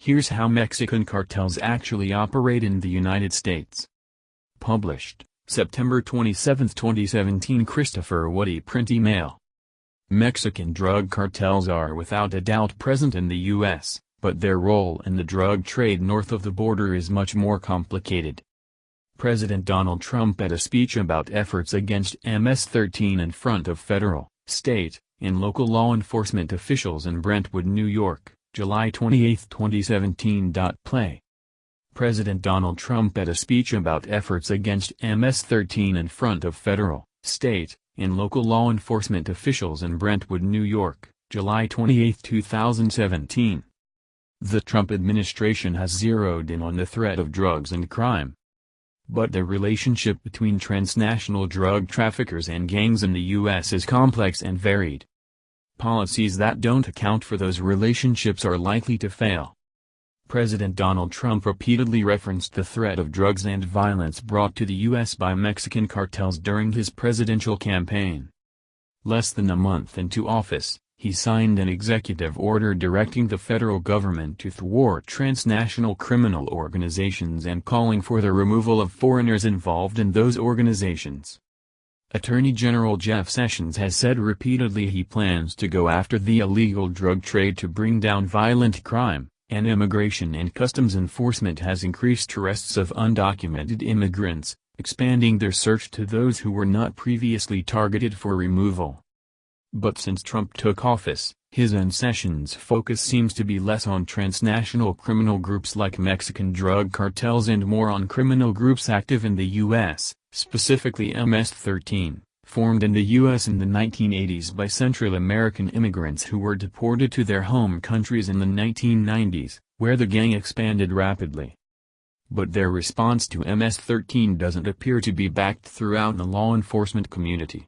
Here's how Mexican cartels actually operate in the United States. Published, September 27, 2017. Christopher Woody Print Email. Mexican drug cartels are without a doubt present in the U.S., but their role in the drug trade north of the border is much more complicated. President Donald Trump at a speech about efforts against MS-13 in front of federal, state, and local law enforcement officials in Brentwood, New York, July 28, 2017. Play. President Donald Trump at a speech about efforts against MS-13 in front of federal, state, and local law enforcement officials in Brentwood, New York, July 28, 2017. The Trump administration has zeroed in on the threat of drugs and crime. But the relationship between transnational drug traffickers and gangs in the U.S. is complex and varied. Policies that don't account for those relationships are likely to fail. President Donald Trump repeatedly referenced the threat of drugs and violence brought to the U.S. by Mexican cartels during his presidential campaign. Less than a month into office, he signed an executive order directing the federal government to thwart transnational criminal organizations and calling for the removal of foreigners involved in those organizations. Attorney General Jeff Sessions has said repeatedly he plans to go after the illegal drug trade to bring down violent crime, and Immigration and Customs Enforcement has increased arrests of undocumented immigrants, expanding their search to those who were not previously targeted for removal. But since Trump took office, his and Sessions' focus seems to be less on transnational criminal groups like Mexican drug cartels and more on criminal groups active in the U.S., specifically MS-13, formed in the U.S. in the 1980s by Central American immigrants who were deported to their home countries in the 1990s, where the gang expanded rapidly. But their response to MS-13 doesn't appear to be backed throughout the law enforcement community.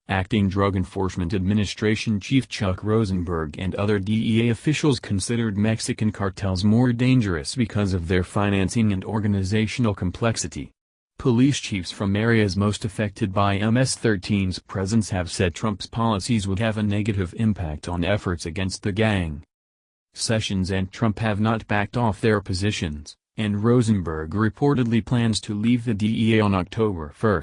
Acting Drug Enforcement Administration Chief Chuck Rosenberg and other DEA officials considered Mexican cartels more dangerous because of their financing and organizational complexity. Police chiefs from areas most affected by MS-13's presence have said Trump's policies would have a negative impact on efforts against the gang. Sessions and Trump have not backed off their positions, and Rosenberg reportedly plans to leave the DEA on October 1.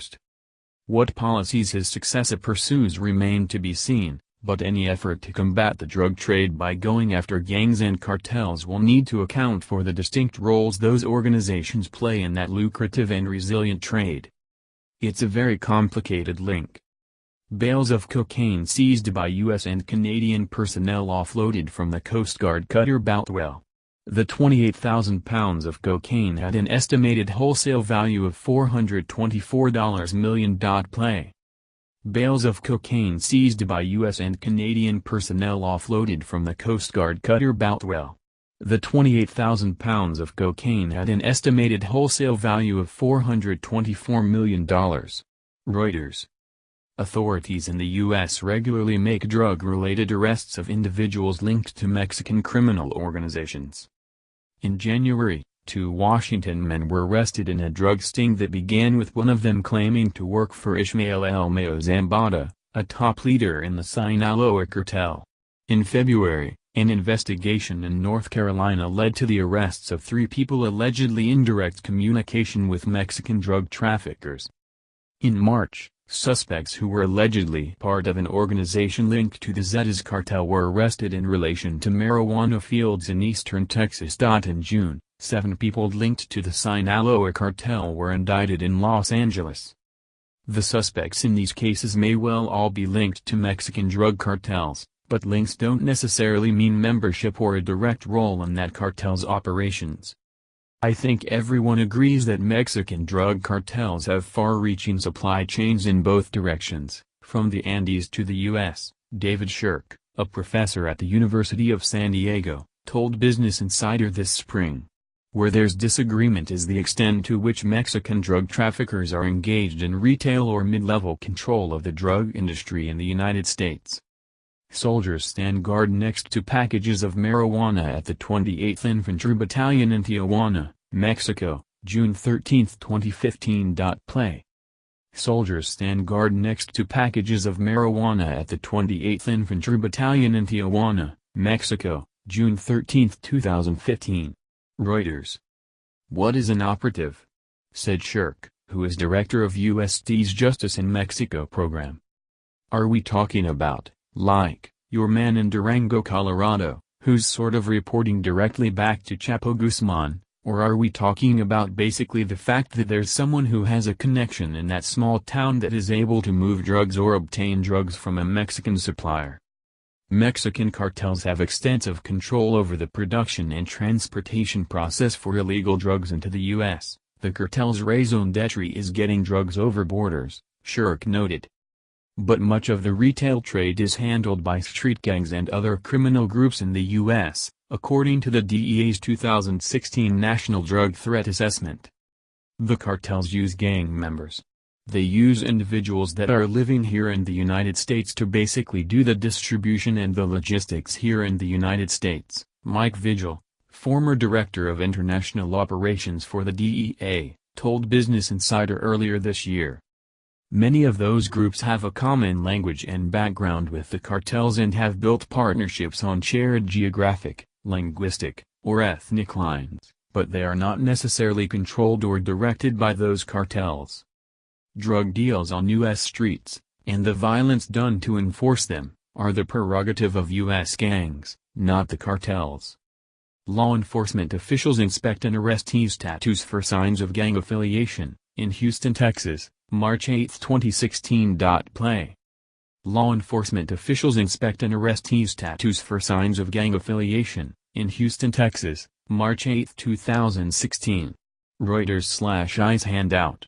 What policies his successor pursues remain to be seen, but any effort to combat the drug trade by going after gangs and cartels will need to account for the distinct roles those organizations play in that lucrative and resilient trade. It's a very complicated link. Bales of cocaine seized by U.S. and Canadian personnel offloaded from the Coast Guard cutter Boutwell. The 28,000 pounds of cocaine had an estimated wholesale value of $424 million. Play. Bales of cocaine seized by U.S. and Canadian personnel offloaded from the Coast Guard cutter Boutwell. The 28,000 pounds of cocaine had an estimated wholesale value of $424 million. Reuters. Authorities in the U.S. regularly make drug-related arrests of individuals linked to Mexican criminal organizations. In January, 2 Washington men were arrested in a drug sting that began with one of them claiming to work for Ishmael El Mayo Zambada, a top leader in the Sinaloa cartel. In February, an investigation in North Carolina led to the arrests of 3 people allegedly in direct communication with Mexican drug traffickers. In March, suspects who were allegedly part of an organization linked to the Zetas cartel were arrested in relation to marijuana fields in eastern Texas. In June, 7 people linked to the Sinaloa cartel were indicted in Los Angeles. The suspects in these cases may well all be linked to Mexican drug cartels, but links don't necessarily mean membership or a direct role in that cartel's operations. I think everyone agrees that Mexican drug cartels have far-reaching supply chains in both directions, from the Andes to the U.S., David Shirk, a professor at the University of San Diego, told Business Insider this spring. Where there's disagreement is the extent to which Mexican drug traffickers are engaged in retail or mid-level control of the drug industry in the United States. Soldiers stand guard next to packages of marijuana at the 28th Infantry Battalion in Tijuana, Mexico, June 13, 2015. Play. Soldiers stand guard next to packages of marijuana at the 28th Infantry Battalion in Tijuana, Mexico, June 13, 2015. Reuters. What is an operative? Said Shirk, who is director of USD's Justice in Mexico program. Are we talking about, like, your man in Durango, Colorado, who's sort of reporting directly back to Chapo Guzman, or are we talking about basically the fact that there's someone who has a connection in that small town that is able to move drugs or obtain drugs from a Mexican supplier? Mexican cartels have extensive control over the production and transportation process for illegal drugs into the U.S. The cartel's raison d'etre is getting drugs over borders, Shirk noted. But much of the retail trade is handled by street gangs and other criminal groups in the U.S., according to the DEA's 2016 National Drug Threat Assessment. The cartels use gang members. They use individuals that are living here in the United States to basically do the distribution and the logistics here in the United States, Mike Vigil, former director of international operations for the DEA, told Business Insider earlier this year. Many of those groups have a common language and background with the cartels and have built partnerships on shared geographic, linguistic, or ethnic lines, but they are not necessarily controlled or directed by those cartels. Drug deals on U.S. streets, and the violence done to enforce them, are the prerogative of U.S. gangs, not the cartels. Law enforcement officials inspect an arrestee's tattoos for signs of gang affiliation, in Houston, Texas, March 8, 2016. Play. Law enforcement officials inspect an arrestee's tattoos for signs of gang affiliation, in Houston, Texas, March 8, 2016. Reuters/ICE handout.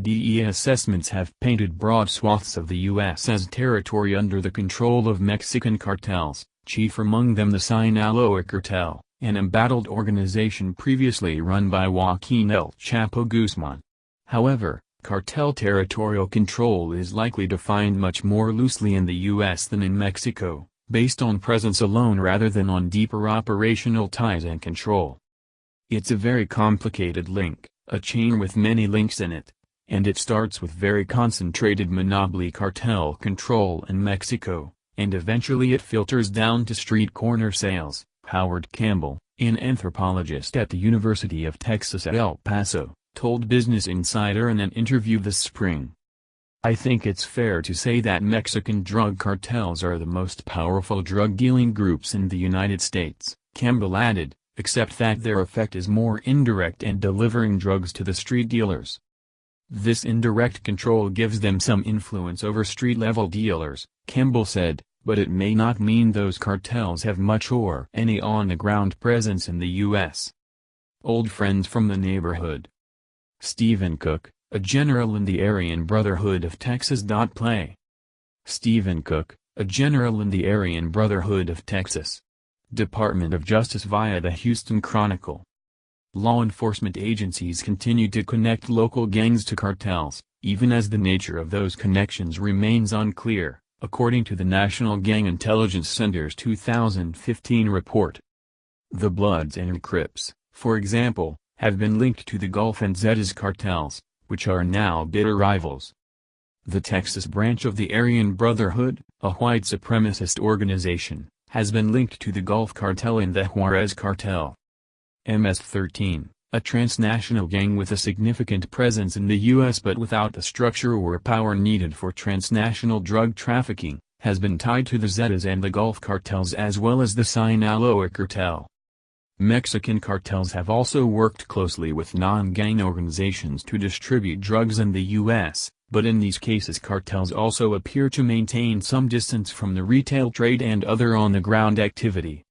DEA assessments have painted broad swaths of the U.S. as territory under the control of Mexican cartels, chief among them the Sinaloa Cartel, an embattled organization previously run by Joaquin El Chapo Guzman. However, cartel territorial control is likely defined much more loosely in the U.S. than in Mexico, based on presence alone rather than on deeper operational ties and control. It's a very complicated link, a chain with many links in it. And it starts with very concentrated monopoly cartel control in Mexico, and eventually it filters down to street corner sales. Howard Campbell, an anthropologist at the University of Texas at El Paso, told Business Insider in an interview this spring. I think it's fair to say that Mexican drug cartels are the most powerful drug-dealing groups in the United States, Campbell added, except that their effect is more indirect and delivering drugs to the street dealers. This indirect control gives them some influence over street-level dealers, Campbell said, but it may not mean those cartels have much or any on-the-ground presence in the U.S. Old friends from the neighborhood. Stephen Cook, a general in the Aryan Brotherhood of Texas. Play. Stephen Cook, a general in the Aryan Brotherhood of Texas. Department of Justice via the Houston Chronicle. Law enforcement agencies continue to connect local gangs to cartels, even as the nature of those connections remains unclear, according to the National Gang Intelligence Center's 2015 report. The Bloods and Crips, for example, have been linked to the Gulf and Zetas cartels, which are now bitter rivals. The Texas branch of the Aryan Brotherhood, a white supremacist organization, has been linked to the Gulf Cartel and the Juarez Cartel. MS-13, a transnational gang with a significant presence in the U.S. but without the structure or power needed for transnational drug trafficking, has been tied to the Zetas and the Gulf cartels as well as the Sinaloa Cartel. Mexican cartels have also worked closely with non-gang organizations to distribute drugs in the U.S., but in these cases cartels also appear to maintain some distance from the retail trade and other on-the-ground activity.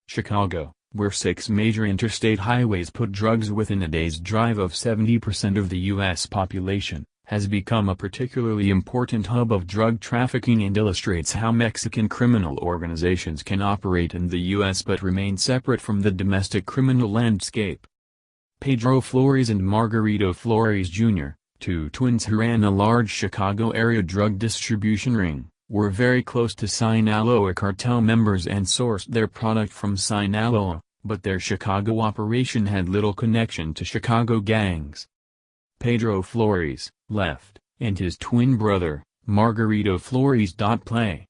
Chicago, where 6 major interstate highways put drugs within a day's drive of 70% of the U.S. population, has become a particularly important hub of drug trafficking and illustrates how Mexican criminal organizations can operate in the U.S. but remain separate from the domestic criminal landscape. Pedro Flores and Margarito Flores Jr., 2 twins who ran a large Chicago-area drug distribution ring, were very close to Sinaloa cartel members and sourced their product from Sinaloa, but their Chicago operation had little connection to Chicago gangs. Pedro Flores, left, and his twin brother, Margarito Flores. Play.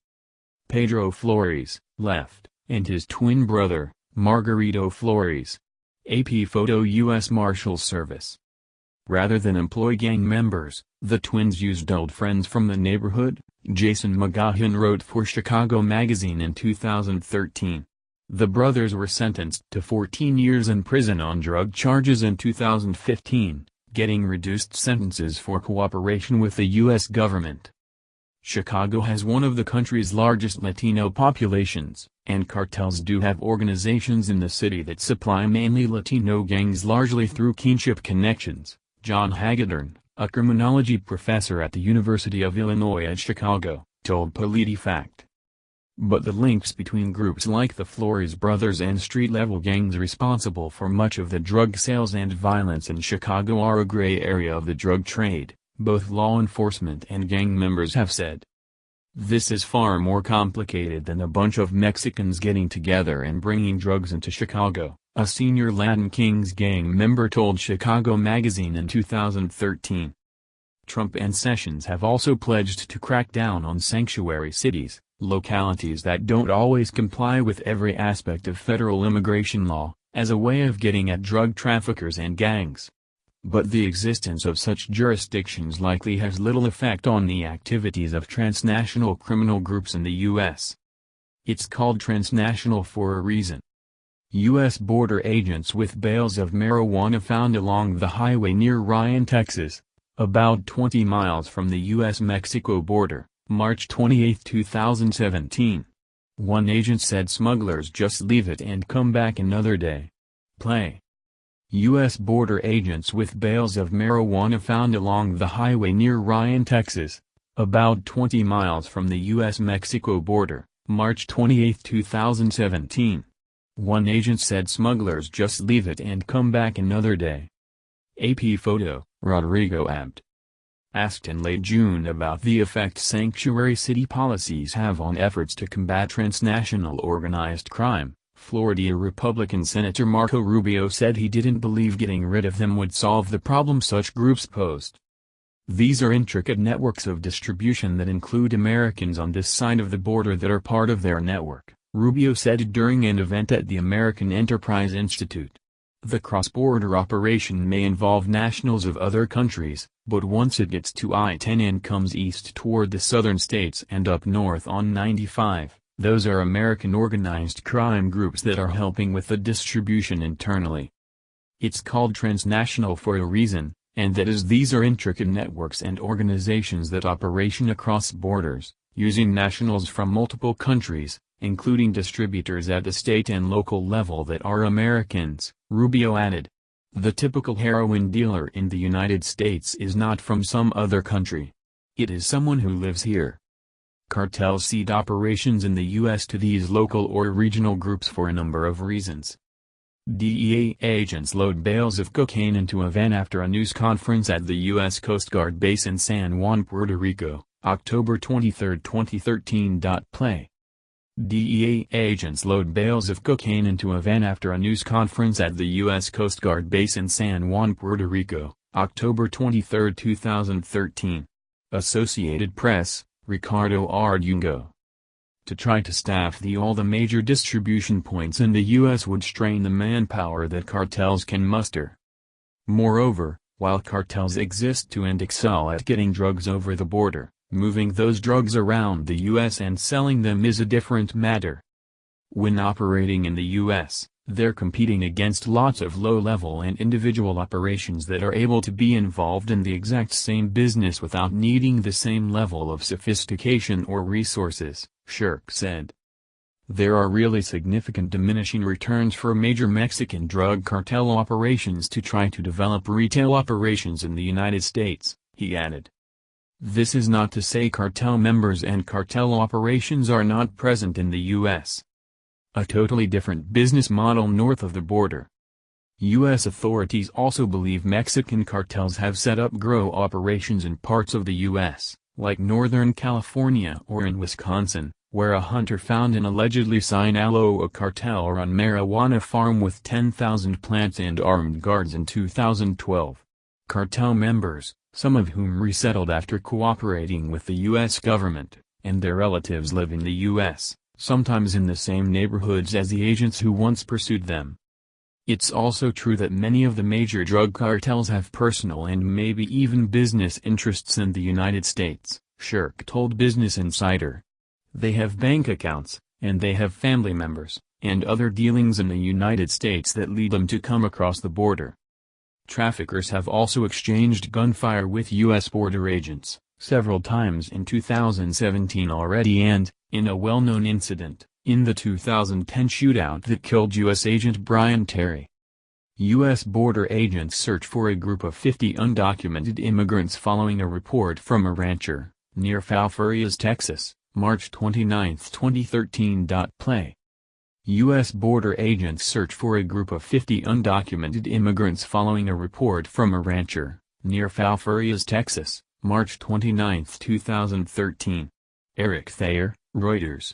Pedro Flores, left, and his twin brother, Margarito Flores. AP photo U.S. Marshals Service. Rather than employ gang members, the twins used old friends from the neighborhood, Jason McGahan wrote for Chicago Magazine in 2013. The brothers were sentenced to 14 years in prison on drug charges in 2015, getting reduced sentences for cooperation with the U.S. government. Chicago has one of the country's largest Latino populations, and cartels do have organizations in the city that supply mainly Latino gangs largely through kinship connections. John Hagedorn, a criminology professor at the University of Illinois at Chicago, told PolitiFact. But the links between groups like the Flores brothers and street-level gangs responsible for much of the drug sales and violence in Chicago are a gray area of the drug trade, both law enforcement and gang members have said. This is far more complicated than a bunch of Mexicans getting together and bringing drugs into Chicago, a senior Latin Kings gang member told Chicago Magazine in 2013. Trump and Sessions have also pledged to crack down on sanctuary cities, localities that don't always comply with every aspect of federal immigration law, as a way of getting at drug traffickers and gangs. But the existence of such jurisdictions likely has little effect on the activities of transnational criminal groups in the U.S. It's called transnational for a reason. U.S. border agents with bales of marijuana found along the highway near Ryan, Texas, about 20 miles from the U.S.-Mexico border, March 28, 2017. One agent said smugglers just leave it and come back another day. Play. U.S. border agents with bales of marijuana found along the highway near Ryan, Texas, about 20 miles from the U.S.-Mexico border, March 28, 2017. One agent said smugglers just leave it and come back another day. AP photo, Rodrigo Abt. Asked in late June about the effect sanctuary city policies have on efforts to combat transnational organized crime, Florida Republican Senator Marco Rubio said he didn't believe getting rid of them would solve the problem such groups posed. These are intricate networks of distribution that include Americans on this side of the border that are part of their network, Rubio said during an event at the American Enterprise Institute. The cross-border operation may involve nationals of other countries, but once it gets to I-10 and comes east toward the southern states and up north on 95, those are American organized crime groups that are helping with the distribution internally. It's called transnational for a reason, and that is these are intricate networks and organizations that operation across borders, using nationals from multiple countries, including distributors at the state and local level that are Americans, Rubio added. The typical heroin dealer in the United States is not from some other country. It is someone who lives here. Cartels cede operations in the U.S. to these local or regional groups for a number of reasons. DEA agents load bales of cocaine into a van after a news conference at the U.S. Coast Guard base in San Juan, Puerto Rico, October 23, 2013. Play. DEA agents load bales of cocaine into a van after a news conference at the U.S. Coast Guard base in San Juan, Puerto Rico, October 23, 2013. Associated Press, Ricardo Ardungo. To try to staff all the major distribution points in the U.S. would strain the manpower that cartels can muster. Moreover, while cartels exist to and excel at getting drugs over the border, moving those drugs around the U.S. and selling them is a different matter. When operating in the U.S., they're competing against lots of low-level and individual operations that are able to be involved in the exact same business without needing the same level of sophistication or resources, Shirk said. There are really significant diminishing returns for major Mexican drug cartel operations to try to develop retail operations in the United States, he added. This is not to say cartel members and cartel operations are not present in the U.S. A totally different business model north of the border. U.S. authorities also believe Mexican cartels have set up grow operations in parts of the U.S., like Northern California or in Wisconsin, where a hunter found an allegedly Sinaloa cartel-run marijuana farm with 10,000 plants and armed guards in 2012. Cartel members, some of whom resettled after cooperating with the U.S. government, and their relatives live in the U.S., sometimes in the same neighborhoods as the agents who once pursued them. It's also true that many of the major drug cartels have personal and maybe even business interests in the United States, Shirk told Business Insider. They have bank accounts, and they have family members, and other dealings in the United States that lead them to come across the border. Traffickers have also exchanged gunfire with U.S. border agents, several times in 2017 already and, in a well-known incident, in the 2010 shootout that killed U.S. Agent Brian Terry. U.S. border agents search for a group of 50 undocumented immigrants following a report from a rancher, near Falfurrias, Texas, March 29, 2013. Play. U.S. border agents search for a group of 50 undocumented immigrants following a report from a rancher, near Falfurrias, Texas, March 29, 2013. Eric Thayer, Reuters.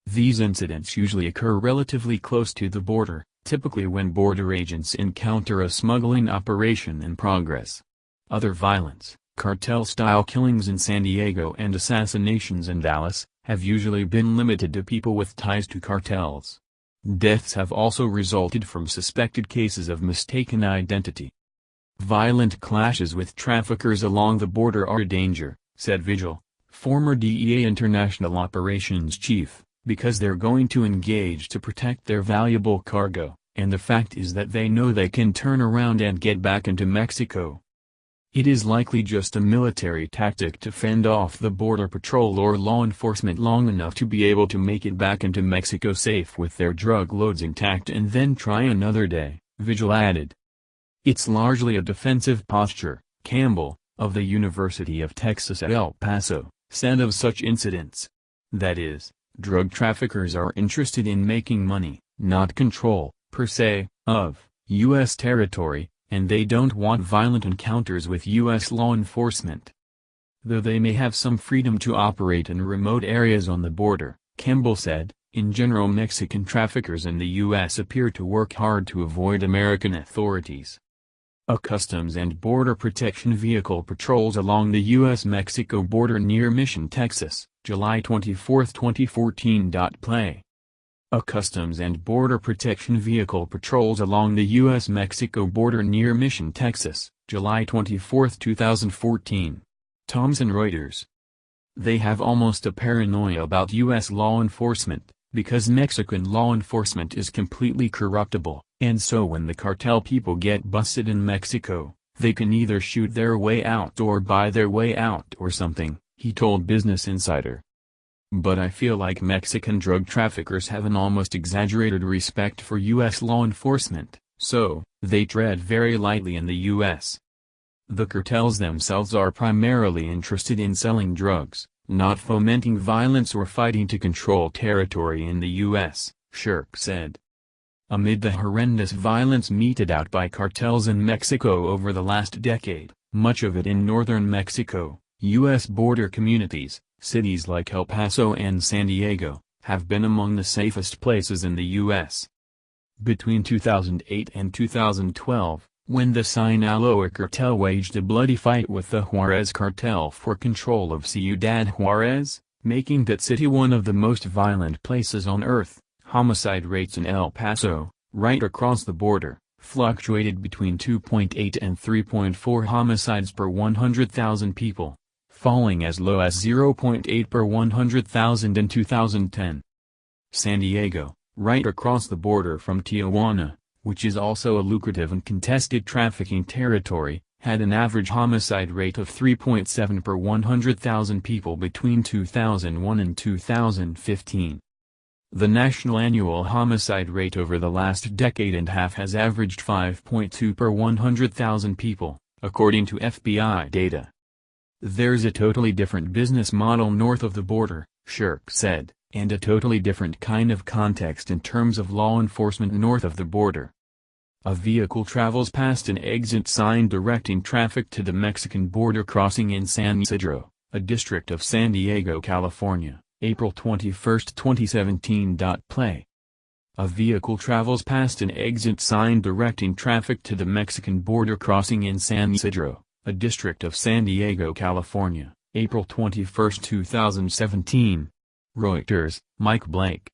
These incidents usually occur relatively close to the border, typically when border agents encounter a smuggling operation in progress. Other violence, cartel-style killings in San Diego and assassinations in Dallas, have usually been limited to people with ties to cartels. Deaths have also resulted from suspected cases of mistaken identity. Violent clashes with traffickers along the border are a danger, said Vigil, former DEA International Operations Chief, because they're going to engage to protect their valuable cargo, and the fact is that they know they can turn around and get back into Mexico. It is likely just a military tactic to fend off the Border Patrol or law enforcement long enough to be able to make it back into Mexico safe with their drug loads intact and then try another day, Vigil added. It's largely a defensive posture, Campbell, of the University of Texas at El Paso, said of such incidents. That is, drug traffickers are interested in making money, not control, per se, of U.S. territory, and they don't want violent encounters with U.S. law enforcement. Though they may have some freedom to operate in remote areas on the border, Campbell said, in general Mexican traffickers in the U.S. appear to work hard to avoid American authorities. A Customs and Border Protection vehicle patrols along the U.S.-Mexico border near Mission, Texas, July 24, 2014. Play. A Customs and Border Protection vehicle patrols along the U.S.-Mexico border near Mission, Texas, July 24, 2014. Thomson Reuters. They have almost a paranoia about U.S. law enforcement, because Mexican law enforcement is completely corruptible, and so when the cartel people get busted in Mexico, they can either shoot their way out or buy their way out or something, he told Business Insider. But I feel like Mexican drug traffickers have an almost exaggerated respect for U.S. law enforcement, so, they tread very lightly in the U.S. The cartels themselves are primarily interested in selling drugs, not fomenting violence or fighting to control territory in the U.S., Shirk said. Amid the horrendous violence meted out by cartels in Mexico over the last decade, much of it in northern Mexico, U.S. border communities, cities like El Paso and San Diego, have been among the safest places in the U.S. Between 2008 and 2012, when the Sinaloa cartel waged a bloody fight with the Juarez cartel for control of Ciudad Juarez, making that city one of the most violent places on earth, homicide rates in El Paso, right across the border, fluctuated between 2.8 and 3.4 homicides per 100,000 people, falling as low as 0.8 per 100,000 in 2010. San Diego, right across the border from Tijuana, which is also a lucrative and contested trafficking territory, had an average homicide rate of 3.7 per 100,000 people between 2001 and 2015. The national annual homicide rate over the last decade and a half has averaged 5.2 per 100,000 people, according to FBI data. There's a totally different business model north of the border, Shirk said, and a totally different kind of context in terms of law enforcement north of the border. A vehicle travels past an exit sign directing traffic to the Mexican border crossing in San Isidro, a district of San Diego, California, April 21, 2017. Play. A vehicle travels past an exit sign directing traffic to the Mexican border crossing in San Isidro, a district of San Diego, California, April 21, 2017. Reuters, Mike Blake.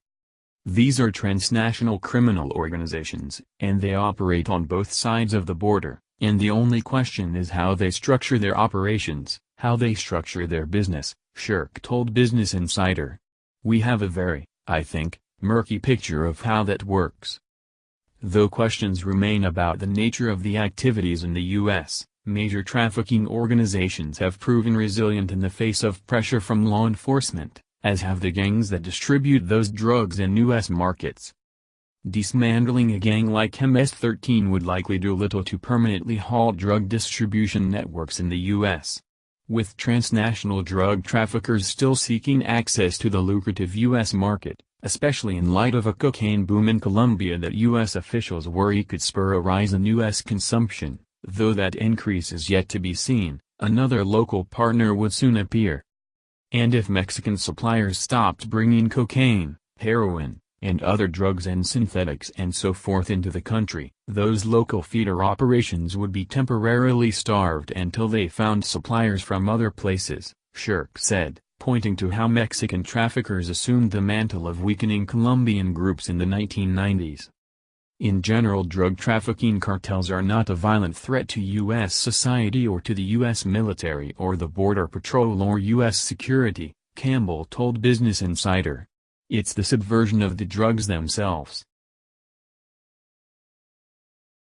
These are transnational criminal organizations, and they operate on both sides of the border, and the only question is how they structure their operations, how they structure their business, Shirk told Business Insider. We have a very, I think, murky picture of how that works. Though questions remain about the nature of the activities in the U.S., major trafficking organizations have proven resilient in the face of pressure from law enforcement, as have the gangs that distribute those drugs in U.S. markets. Dismantling a gang like MS-13 would likely do little to permanently halt drug distribution networks in the U.S. With transnational drug traffickers still seeking access to the lucrative U.S. market, especially in light of a cocaine boom in Colombia that U.S. officials worry could spur a rise in U.S. consumption, though that increase is yet to be seen, another local partner would soon appear. And if Mexican suppliers stopped bringing cocaine, heroin, and other drugs and synthetics and so forth into the country, those local feeder operations would be temporarily starved until they found suppliers from other places, Shirk said, pointing to how Mexican traffickers assumed the mantle of weakening Colombian groups in the 1990s. In general, drug trafficking cartels are not a violent threat to U.S. society or to the U.S. military or the Border Patrol or U.S. security, Campbell told Business Insider. It's the subversion of the drugs themselves.